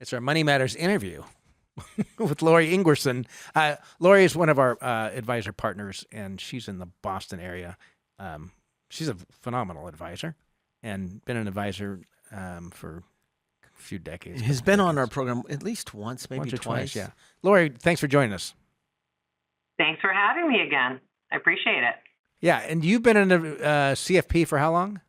It's our Money Matters interview with Laurie Ingwersen. Laurie is one of our advisor partners, and she's in the Boston area. She's a phenomenal advisor and been an advisor for a few decades. Has been on our program at least once, maybe once or twice. Yeah. Laurie, thanks for joining us. Thanks for having me again. I appreciate it. Yeah, and you've been in a CFP for how long?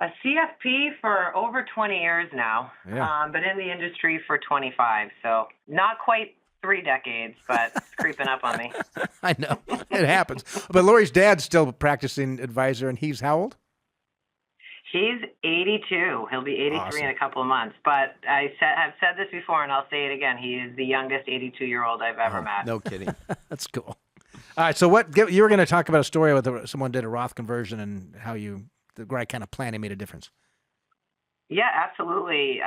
A CFP for over 20 years now, Yeah. but in the industry for 25. So not quite 3 decades, but it's creeping up on me. I know. It happens. But Laurie's dad's still practicing advisor, and he's how old? He's 82. He'll be 83 Awesome. in a couple of months. But I've said this before, and I'll say it again. He is the youngest 82-year-old I've ever met. No kidding. That's cool. All right, so you were going to talk about a story with someone did a Roth conversion and how the right kind of planning made a difference. Yeah, absolutely.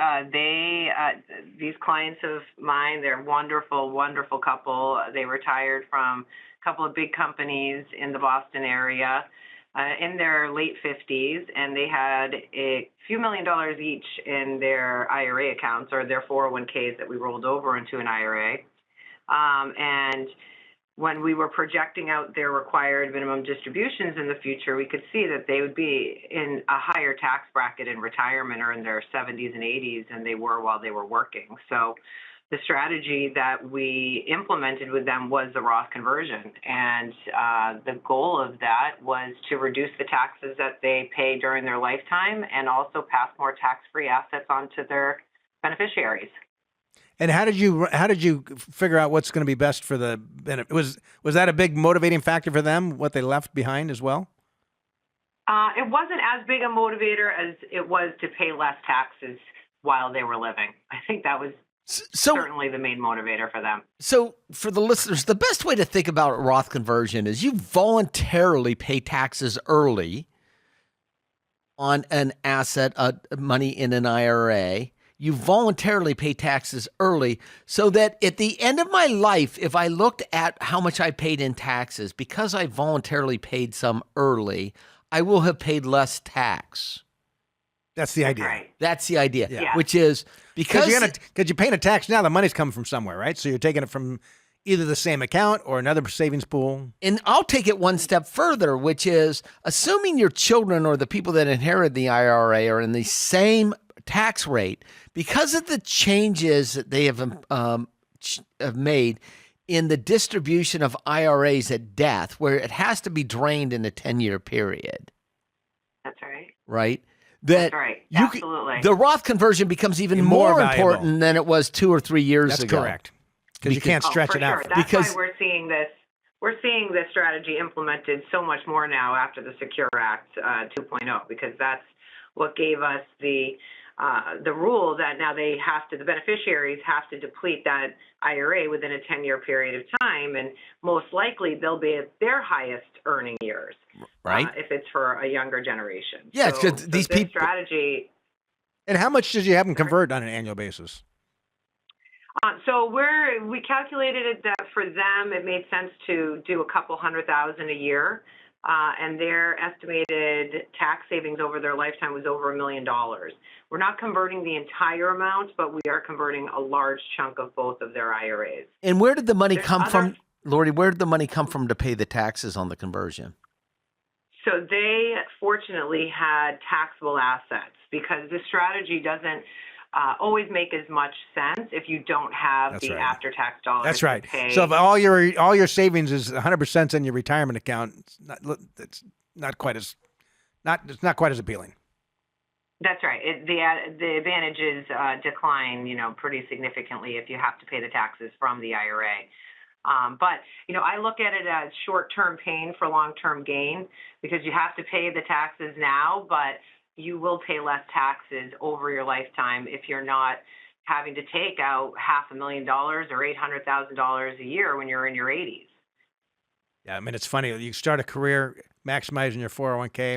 These clients of mine, they're wonderful, wonderful couple. They retired from a couple of big companies in the Boston area in their late 50s, and they had a few $1 million each in their IRA accounts or their 401ks that we rolled over into an IRA. And when we were projecting out their required minimum distributions in the future, we could see that they would be in a higher tax bracket in retirement or in their 70s and 80s than they were while they were working. So the strategy that we implemented with them was the Roth conversion. And the goal of that was to reduce the taxes that they pay during their lifetime and also pass more tax-free assets on to their beneficiaries. And how did you figure out what's going to be best for the benefit? Was that a big motivating factor for them, what they left behind as well? It wasn't as big a motivator as it was to pay less taxes while they were living. I think that was certainly the main motivator for them. So for the listeners, the best way to think about Roth conversion is you voluntarily pay taxes early on an asset, money in an IRA. You voluntarily pay taxes early so that at the end of my life, if I looked at how much I paid in taxes, because I voluntarily paid some early, I will have paid less tax. That's the idea. Right. That's the idea, Yeah. which is because you're paying a tax now, the money's coming from somewhere, right? So you're taking it from either the same account or another savings pool. And I'll take it one step further, which is assuming your children or the people that inherit the IRA are in the same tax rate, because of the changes that they have made in the distribution of IRAs at death, where it has to be drained in a 10-year period. That's right. Right? That's right. Absolutely. The Roth conversion becomes even More more valuable. important than it was 2 or 3 years That's ago. correct. Because you can't stretch for it out. Sure. That's Because- why we're seeing this. We're seeing this strategy implemented so much more now after the Secure Act 2.0, because that's what gave us the rule that now the beneficiaries have to deplete that IRA within a 10-year period of time, and most likely they'll be at their highest earning years, Right. if it's for a younger generation. Yeah, so, it's 'cause these this people- strategy. And how much did you have them convert on an annual basis? So we calculated it that for them it made sense to do a couple $100,000 a year, and their estimated tax savings over their lifetime was over $1 million. We're not converting the entire amount, but we are converting a large chunk of both of their IRAs. And where did the money There's come other- from, Laurie? Where did the money come from to pay the taxes on the conversion? So they fortunately had taxable assets, because this strategy doesn't always make as much sense if you don't have That's the right. after-tax dollars. That's to right. pay. So if all your savings is 100% in your retirement account, it's not quite as appealing. That's right. The advantages decline, pretty significantly if you have to pay the taxes from the IRA. But I look at it as short-term pain for long-term gain, because you have to pay the taxes now, but you will pay less taxes over your lifetime if you're not having to take out $500,000 or $800,000 a year when you're in your 80s. Yeah, I mean, it's funny. You start a career maximizing your 401k,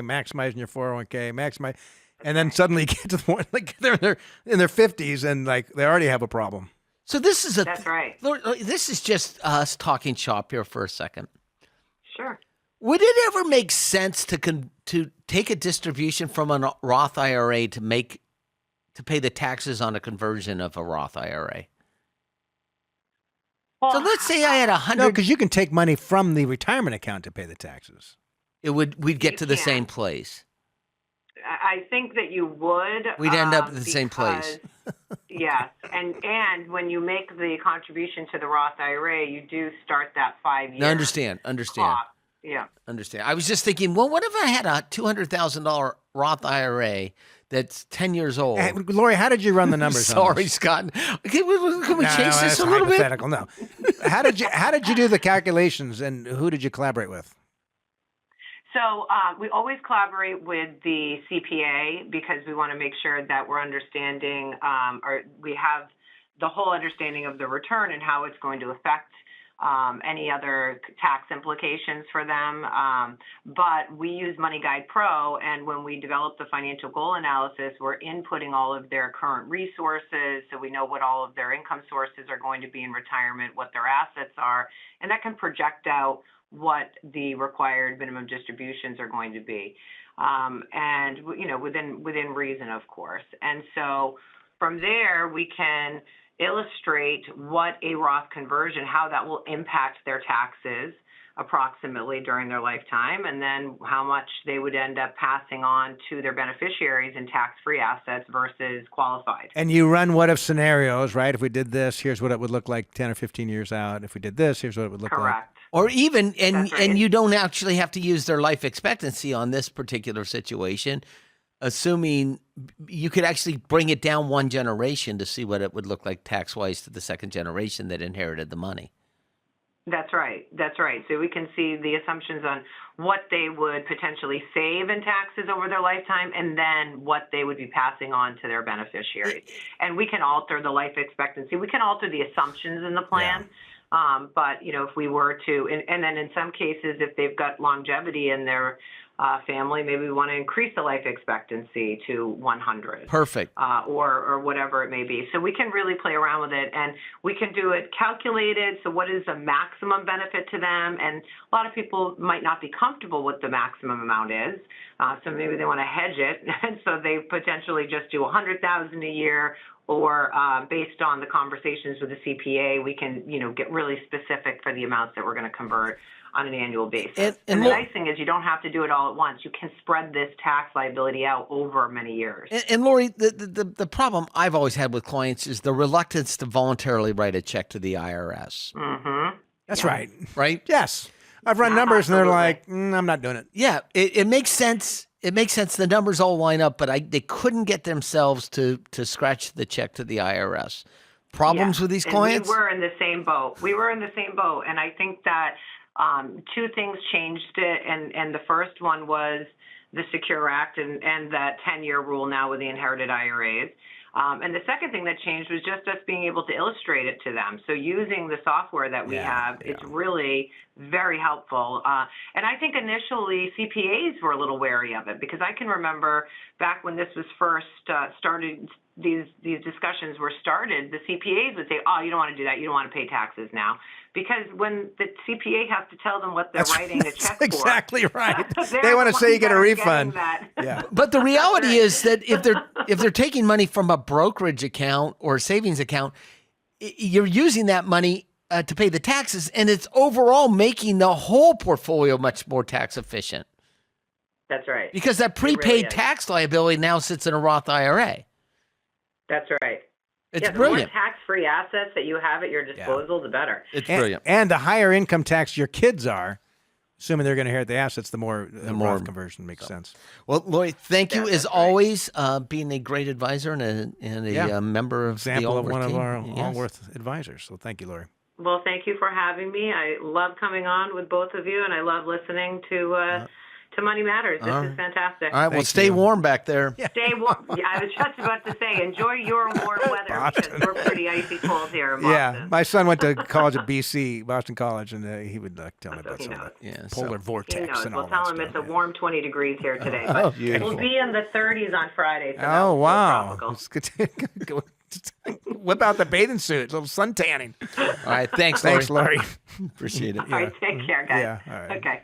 and then suddenly you get to the point like they're in their 50s and like they already have a problem. So this is That's right. Laurie, this is just us talking shop here for a second. Sure. Would it ever make sense to take a distribution from a Roth IRA to make to pay the taxes on a conversion of a Roth IRA? Well, So let's say I had No, 100. because you can take money from the retirement account to pay the taxes. We'd get You to the can. same place. I think that you would. We'd end up at the same place. Yes, and when you make the contribution to the Roth IRA, you do start that 5-year. Now, understand. clock. Yeah. Understand. I was just thinking, well, what if I had a $200,000 Roth IRA that's 10 years old? Hey, Lori, how did you run the numbers on Sorry, this? Scott. Can we change this that's a little bit? hypothetical. No. How did you do the calculations, and who did you collaborate with? So we always collaborate with the CPA because we want to make sure that we're understanding, or we have the whole understanding of the return and how it's going to affect any other tax implications for them. But we use Money Guide Pro, and when we develop the financial goal analysis, we're inputting all of their current resources, so we know what all of their income sources are going to be in retirement, what their assets are, and that can project out what the required minimum distributions are going to be, and within reason, of course. And so from there, we can illustrate what a Roth conversion, how that will impact their taxes approximately during their lifetime, and then how much they would end up passing on to their beneficiaries in tax-free assets versus qualified. And you run what if scenarios, right? If we did this, here's what it would look like 10 or 15 years out. If we did this, here's what it would look like. Correct. Or even, and That's right. and you don't actually have to use their life expectancy on this particular situation, assuming you could actually bring it down one generation to see what it would look like tax-wise to the second generation that inherited the money. That's right. That's right. So we can see the assumptions on what they would potentially save in taxes over their lifetime and then what they would be passing on to their beneficiaries. And we can alter the life expectancy. We can alter the assumptions in the plan. But, if we were to, and then in some cases, if they've got longevity in their family, maybe we want to increase the life expectancy to 100. Perfect. Or whatever it may be. So we can really play around with it, and we can do it calculated. So what is the maximum benefit to them? And a lot of people might not be comfortable with the maximum amount is. So maybe they want to hedge it, and so they potentially just do $100,000 a year. Or based on the conversations with the CPA, we can, get really specific for the amounts that we're going to convert on an annual basis. And the nice thing is you don't have to do it all at once. You can spread this tax liability out over many years. And Laurie, the problem I've always had with clients is the reluctance to voluntarily write a check to the IRS. Mm-hmm. That's right. Right? Yes. I've run numbers, and they're like, I'm not doing it. Yeah, it makes sense. It makes sense. The numbers all line up, but they couldn't get themselves to scratch the check to the IRS. Problems with these clients? We were in the same boat. And I think that two things changed it. And the first one was the Secure Act and that 10-year rule now with the inherited IRAs. And the second thing that changed was just us being able to illustrate it to them. So using the software that we have, it's really very helpful. And I think initially CPAs were a little wary of it because I can remember back when this was first started, these discussions were started, the CPAs would say, oh, you don't want to do that. You don't want to pay taxes now. Because when the CPA has to tell them what they're writing a check for. Exactly right. They want to say you get a refund. Yeah. But the reality is that if they're taking money from a brokerage account or a savings account, you're using that money to pay the taxes, and it's overall making the whole portfolio much more tax efficient. That's right. Because that prepaid tax liability now sits in a Roth IRA. That's right. It's the brilliant. more tax-free assets that you have at your disposal, the better. It's brilliant. And the higher income tax your kids are, assuming they're going to inherit the assets, the more Roth conversion makes sense. Well, Laurie, thank you as always, being a great advisor and a member of Example the of Allworth one team. of our Allworth advisors. So thank you, Laurie. Well, thank you for having me. I love coming on with both of you, and I love listening to Money Matters. This is fantastic. All right, well, stay warm back there. Yeah. Stay warm. Yeah, I was just about to say, enjoy your warm weather because we're pretty icy cold here in Boston. Yeah, my son went to college at BC, Boston College, and he would tell me about some of that polar vortex and all We'll tell him it's a warm 20 degrees here today. But beautiful. we'll be in the 30s on Friday. So Oh, wow. It's It's good to whip out the bathing suit, a little sun tanning. All right, thanks, Laurie. Thanks, Laurie. Appreciate it. All right, take care, guys. Yeah, all right. Okay.